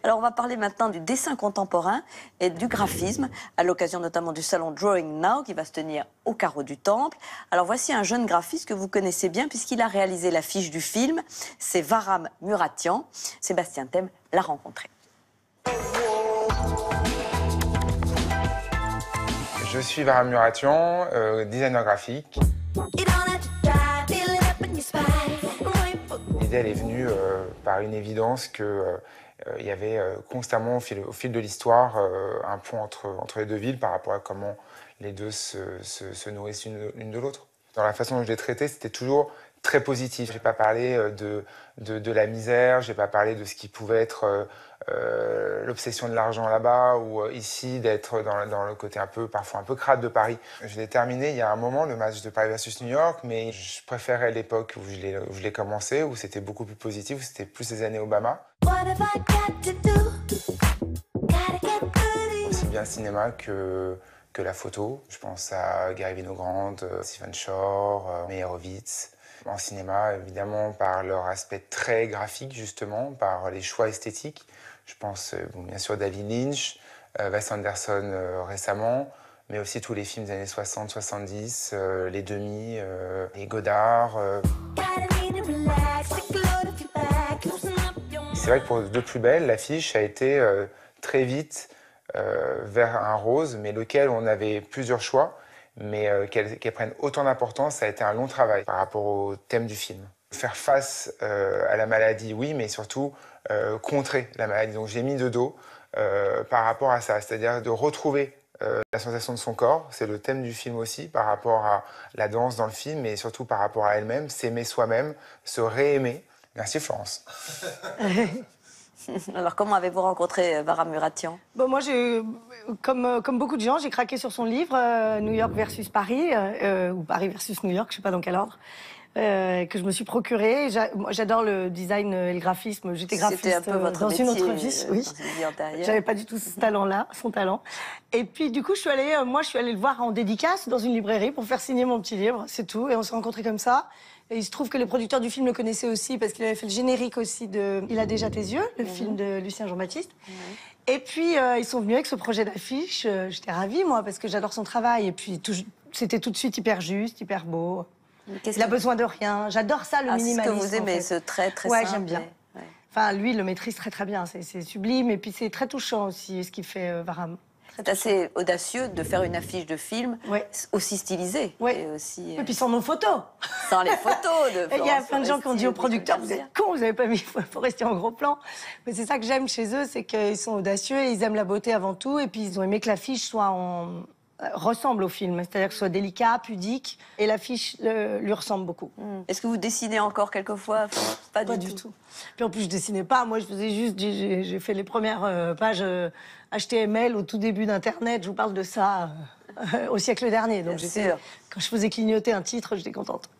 Alors, on va parler maintenant du dessin contemporain et du graphisme, à l'occasion notamment du salon Drawing Now, qui va se tenir au carreau du Temple. Alors, voici un jeune graphiste que vous connaissez bien, puisqu'il a réalisé l'affiche du film. C'est Varam Muratian. Sébastien Thème l'a rencontré. Je suis Varam Muratian, designer graphique. L'idée, elle est venue par une évidence que il y avait constamment, au fil de l'histoire, un pont entre les deux villes par rapport à comment les deux se nourrissent l'une de l'autre. Dans la façon dont je l'ai traité, c'était toujours très positif. Je n'ai pas parlé de la misère, je n'ai pas parlé de ce qui pouvait être l'obsession de l'argent là-bas, ou ici d'être dans le côté parfois un peu crade de Paris. Je l'ai terminé il y a un moment, le match de Paris versus New York, mais je préférais l'époque où je l'ai commencé, où c'était beaucoup plus positif, où c'était plus les années Obama. Aussi bien le cinéma que la photo. Je pense à Gary Winogrand, Stephen Shore, Meyerowitz. En cinéma, évidemment, par leur aspect très graphique, justement, par les choix esthétiques. Je pense bien sûr David Lynch, Wes Anderson récemment, mais aussi tous les films des années 60-70, les Demi, les Godard. C'est vrai que pour De Plus Belle, l'affiche a été très vite vers un rose, mais lequel on avait plusieurs choix, mais qu'elle prenne autant d'importance, ça a été un long travail par rapport au thème du film. Faire face à la maladie, oui, mais surtout contrer la maladie. Donc j'ai mis de dos par rapport à ça, c'est-à-dire de retrouver la sensation de son corps. C'est le thème du film aussi, par rapport à la danse dans le film, mais surtout par rapport à elle-même, s'aimer soi-même, se réaimer. Merci Florence. Alors, comment avez-vous rencontré Varam Muratian? Bon, moi, comme beaucoup de gens, j'ai craqué sur son livre New York versus Paris, ou Paris versus New York, je ne sais pas dans quel ordre, que je me suis procuré. J'adore le design et le graphisme. J'étais graphiste un peu votre dans métier, une autre vie, oui. J'avais pas du tout son talent. Et puis, du coup, je suis allée le voir en dédicace dans une librairie pour faire signer mon petit livre, c'est tout. Et on s'est rencontrés comme ça. Et il se trouve que les producteurs du film le connaissaient aussi parce qu'il avait fait le générique aussi de Il a déjà tes yeux, le film de Lucien Jean-Baptiste. Et puis, ils sont venus avec ce projet d'affiche. J'étais ravie, moi, parce que j'adore son travail. Et puis, c'était tout de suite hyper juste, hyper beau. Il a besoin de rien. J'adore ça, le minimalisme. C'est ce que vous aimez, en fait. ce trait très ouais, simple. j'aime bien. Ouais. Enfin, lui, il le maîtrise très, très bien. C'est sublime. Et puis, c'est très touchant aussi, ce qu'il fait, Varam. C'est assez audacieux de faire une affiche de film aussi stylisée. Ouais. Et puis sans nos photos. Sans les photos de Florence. Il y a plein de gens qui ont dit aux producteurs, vous êtes cons, vous n'avez pas mis Forestier en gros plan. Mais c'est ça que j'aime chez eux, c'est qu'ils sont audacieux et ils aiment la beauté avant tout. Et puis ils ont aimé que l'affiche ressemble au film, c'est-à-dire que ce soit délicat, pudique, et l'affiche lui ressemble beaucoup. Est-ce que vous dessinez encore quelquefois? Pas du tout. Puis en plus, je dessinais pas. Moi, je faisais juste, j'ai fait les premières pages HTML au tout début d'Internet. Je vous parle de ça au siècle dernier. Donc, quand je faisais clignoter un titre, j'étais contente.